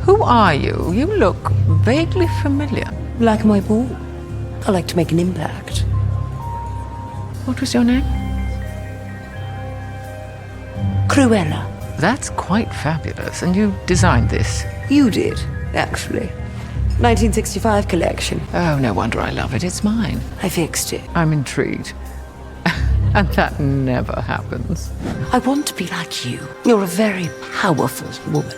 Who are you? You look vaguely familiar. Like my ball. I like to make an impact. What was your name? Cruella. That's quite fabulous, and you designed this. You did, actually. 1965 collection. Oh, no wonder I love it. It's mine. I fixed it. I'm intrigued. And that never happens. I want to be like you. You're a very powerful woman.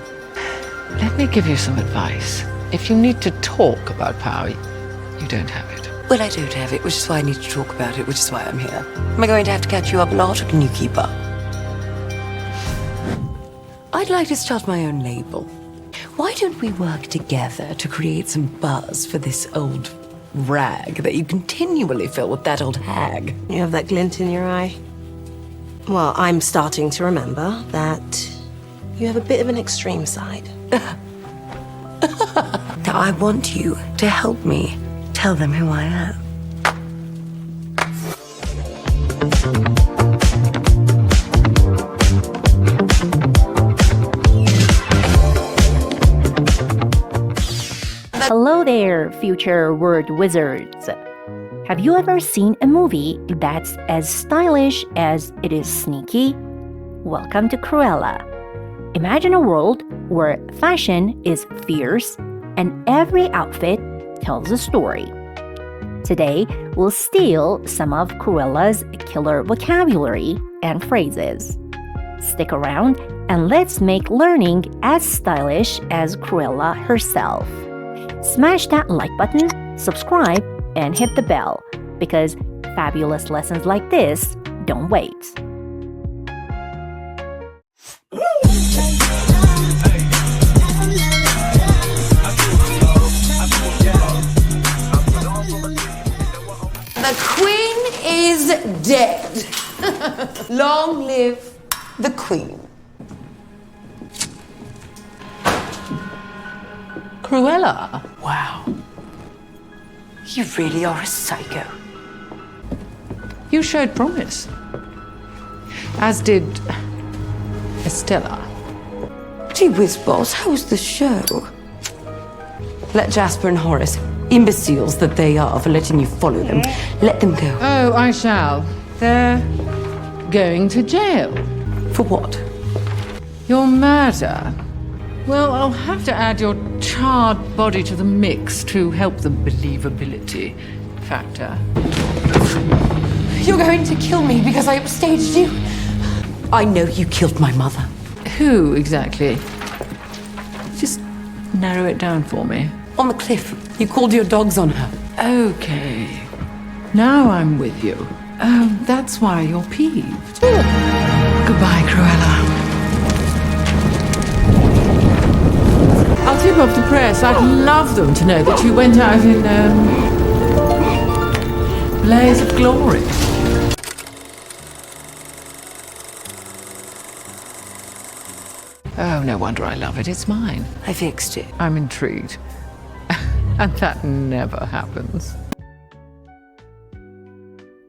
Let me give you some advice. If you need to talk about power, you don't have it. Well, I don't have it, which is why I need to talk about it, which is why I'm here. Am I going to have to catch you up a lot, or can you keep up? I'd like to start my own label. Why don't we work together to create some buzz for this old rag that you continually fill with that old hag? You have that glint in your eye. Well, I'm starting to remember that you have a bit of an extreme side. Now, I want you to help me tell them who I am. Hello there, future word wizards. Have you ever seen a movie that's as stylish as it is sneaky? Welcome to Cruella. Imagine a world where fashion is fierce and every outfit tells a story. Today, we'll steal some of Cruella's killer vocabulary and phrases. Stick around and let's make learning as stylish as Cruella herself. Smash that like button, subscribe, and hit the bell because fabulous lessons like this don't wait. The Queen is dead. Long live the Queen. Cruella. Wow. You really are a psycho. You showed promise. As did Estella. Gee whiz, boss, how was the show? Let Jasper and Horace, imbeciles that they are for letting you follow them, let them go. Oh, I shall. They're going to jail. For what? Your murder. Well, I'll have to add your charred body to the mix to help the believability factor. You're going to kill me because I upstaged you? I know you killed my mother. Who exactly? Just narrow it down for me. On the cliff. You called your dogs on her. Okay. Now I'm with you. Oh, that's why you're peeved. Goodbye, Cruella. I'll tip off the press. I'd love them to know that you went out in blaze of glory. Oh, no wonder I love it. It's mine. I fixed it. I'm intrigued. And that never happens.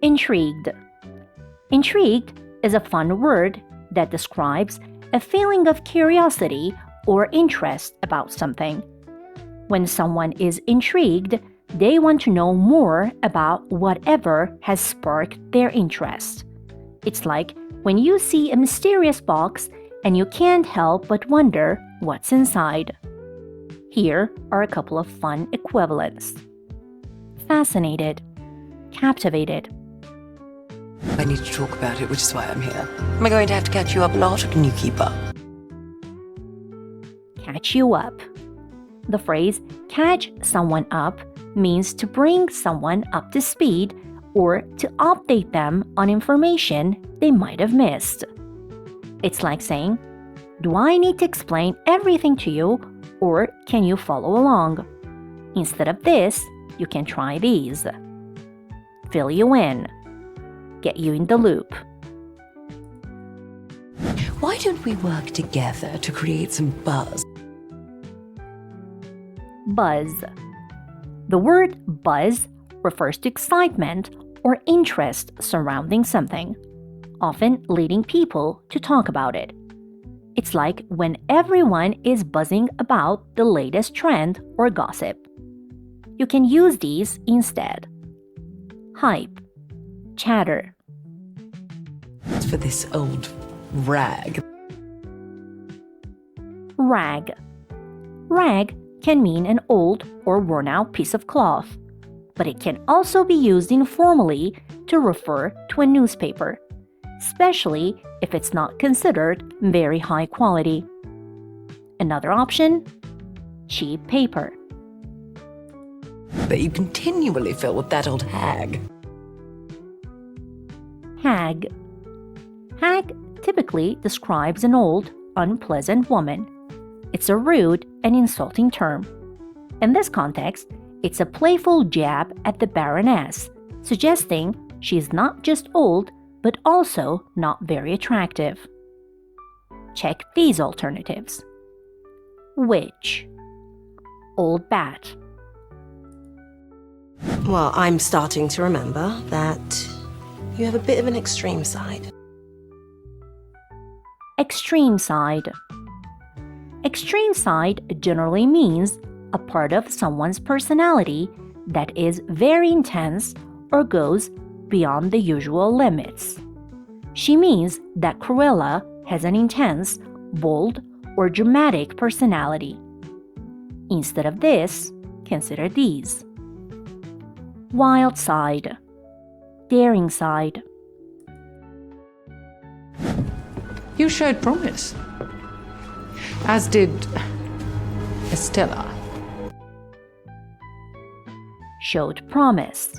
Intrigued. Intrigued is a fun word that describes a feeling of curiosity or interest about something. When someone is intrigued, they want to know more about whatever has sparked their interest. It's like when you see a mysterious box and you can't help but wonder what's inside. Here are a couple of fun equivalents. Fascinated, captivated. I need to talk about it, which is why I'm here. Am I going to have to catch you up a lot, or can you keep up? Catch you up. The phrase catch someone up means to bring someone up to speed or to update them on information they might have missed. It's like saying, do I need to explain everything to you or can you follow along? Instead of this, you can try these. Fill you in. Get you in the loop. Why don't we work together to create some buzz? Buzz. The word buzz refers to excitement or interest surrounding something, often leading people to talk about it. It's like when everyone is buzzing about the latest trend or gossip. You can use these instead. Hype, chatter. It's for this old rag. Rag. Rag can mean an old or worn out piece of cloth, but it can also be used informally to refer to a newspaper, especially if it's not considered very high quality. Another option, cheap paper. That you continually fill with that old hag. Hag. Hag typically describes an old, unpleasant woman. It's a rude and insulting term. In this context, it's a playful jab at the Baroness, suggesting she's not just old, but also not very attractive. Check these alternatives. Witch. Old bat. Well, I'm starting to remember that you have a bit of an extreme side. Extreme side. Extreme side generally means a part of someone's personality that is very intense or goes beyond the usual limits. She means that Cruella has an intense, bold, or dramatic personality. Instead of this, consider these. Wild side. Daring side. You showed promise. As did Estella. Showed promise.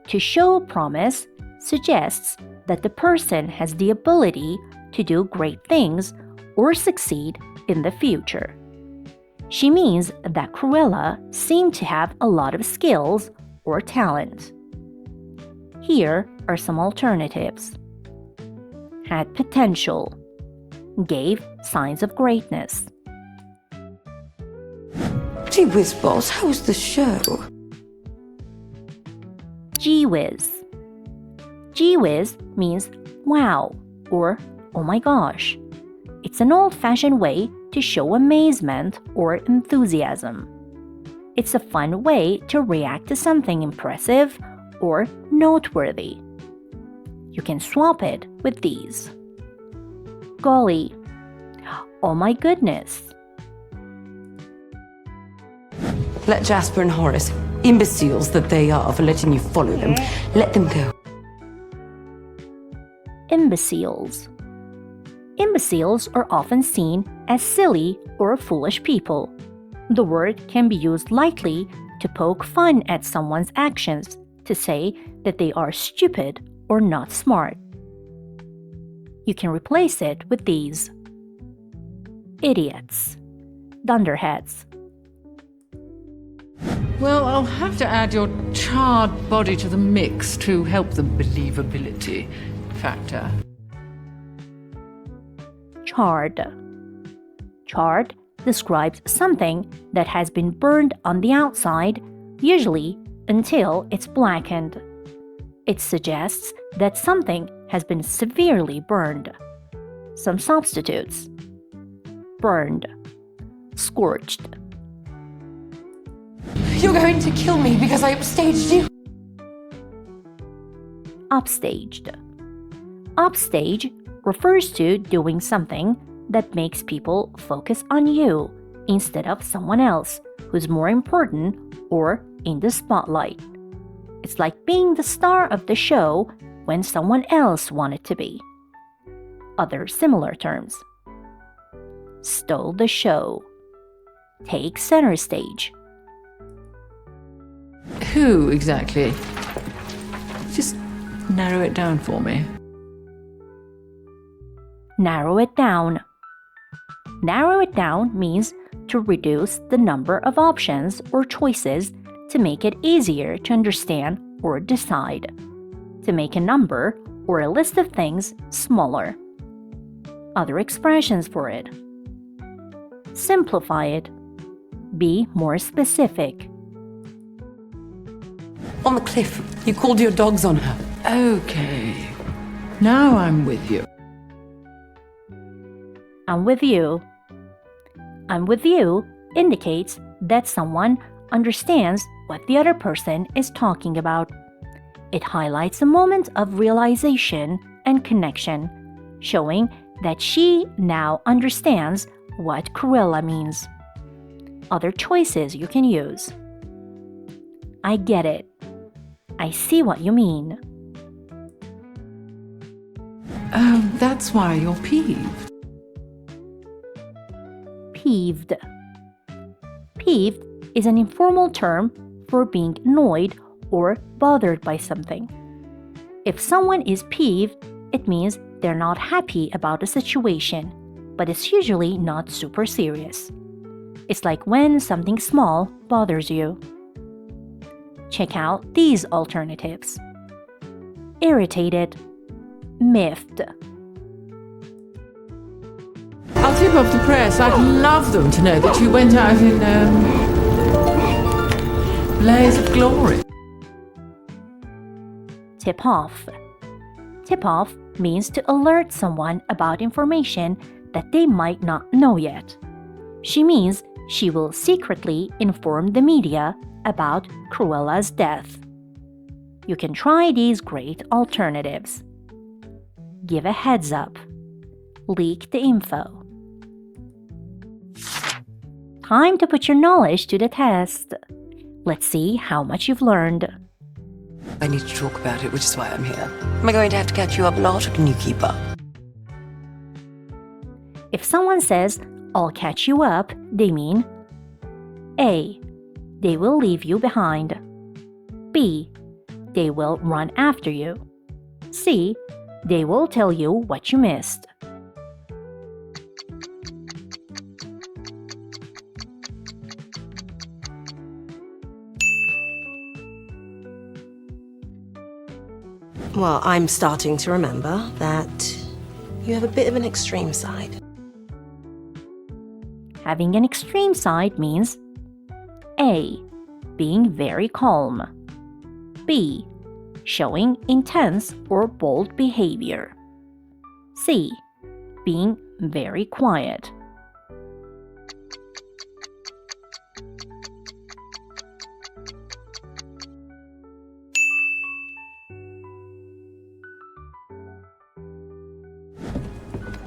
To show promise suggests that the person has the ability to do great things or succeed in the future. She means that Cruella seemed to have a lot of skills or talent. Here are some alternatives. Had potential. Gave signs of greatness. Gee whiz, boss, how was the show? Gee whiz. Gee whiz means wow or oh my gosh. It's an old-fashioned way to show amazement or enthusiasm. It's a fun way to react to something impressive or noteworthy. You can swap it with these. Golly. Oh my goodness. Let Jasper and Horace, imbeciles that they are for letting you follow them, let them go. Imbeciles. Imbeciles are often seen as silly or foolish people. The word can be used lightly to poke fun at someone's actions, to say that they are stupid or not smart. You can replace it with these. Idiots. Dunderheads. Well, I'll have to add your charred body to the mix to help the believability factor. Charred. Charred describes something that has been burned on the outside, usually until it's blackened. It suggests that something has been severely burned. Some substitutes. Burned. Scorched. You're going to kill me because I upstaged you. Upstaged. Upstage refers to doing something that makes people focus on you instead of someone else who's more important or in the spotlight. It's like being the star of the show when someone else wanted to be. Other similar terms. Stole the show. Take center stage. Who exactly? Just narrow it down for me. Narrow it down. Narrow it down means to reduce the number of options or choices to make it easier to understand or decide. To make a number or a list of things smaller. Other expressions for it. Simplify it. Be more specific. On the cliff, you called your dogs on her. Okay. Now I'm with you. I'm with you. I'm with you indicates that someone understands what the other person is talking about. It highlights a moment of realization and connection, showing that she now understands what Cruella means. Other choices you can use. I get it. I see what you mean. Oh, that's why you're peeved. Peeved. Peeved is an informal term for being annoyed or bothered by something. If someone is peeved, it means they're not happy about a situation, but it's usually not super serious. It's like when something small bothers you. Check out these alternatives. Irritated, miffed. I'll tip off the press. I'd love them to know that you went out in blaze of glory. Tip off. Tip off means to alert someone about information that they might not know yet. She means she will secretly inform the media about Cruella's death. You can try these great alternatives. Give a heads up. Leak the info. Time to put your knowledge to the test. Let's see how much you've learned. I need to talk about it, which is why I'm here. Am I going to have to catch you up a lot, or can you keep up? If someone says, I'll catch you up, they mean A. They will leave you behind. B. They will run after you. C. They will tell you what you missed. Well, I'm starting to remember that you have a bit of an extreme side. Having an extreme side means A. Being very calm. B. Showing intense or bold behavior. C. Being very quiet.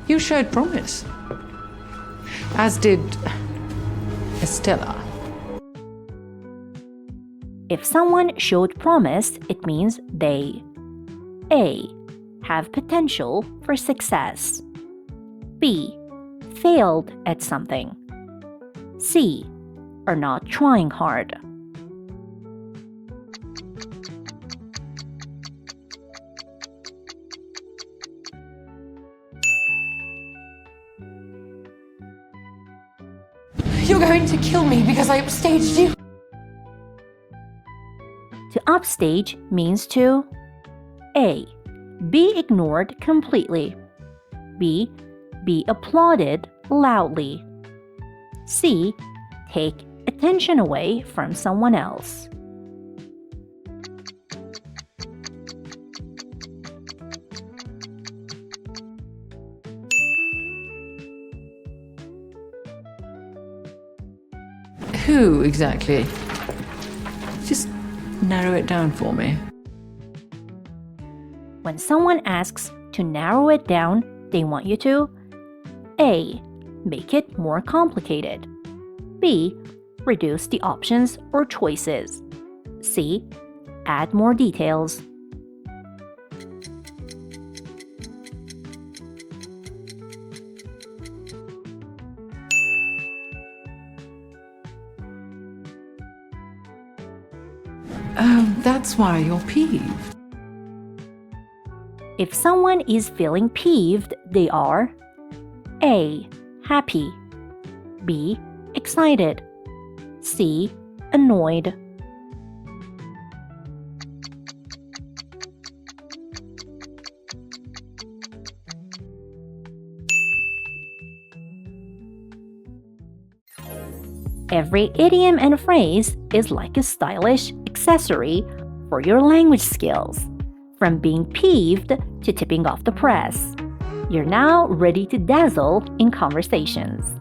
You showed promise. As did Estella. If someone showed promise, it means they A. Have potential for success. B. Failed at something. C. Are not trying hard. You're going to kill me because I upstaged you. To upstage means to A. Be ignored completely. B. Be applauded loudly. C. Take attention away from someone else. Who exactly? Just narrow it down for me. When someone asks to narrow it down, they want you to A. Make it more complicated. B. Reduce the options or choices. C. Add more details. Oh, that's why you're peeved. If someone is feeling peeved, they are A. Happy. B. Excited. C. Annoyed. Every idiom and phrase is like a stylish accessory for your language skills, from being peeved to tipping off the press. You're now ready to dazzle in conversations.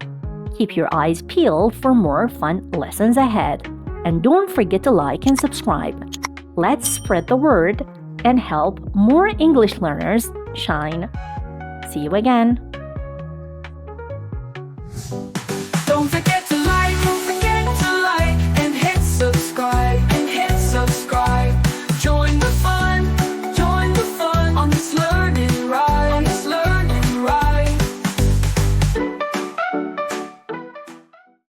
Keep your eyes peeled for more fun lessons ahead. And don't forget to like and subscribe. Let's spread the word and help more English learners shine. See you again.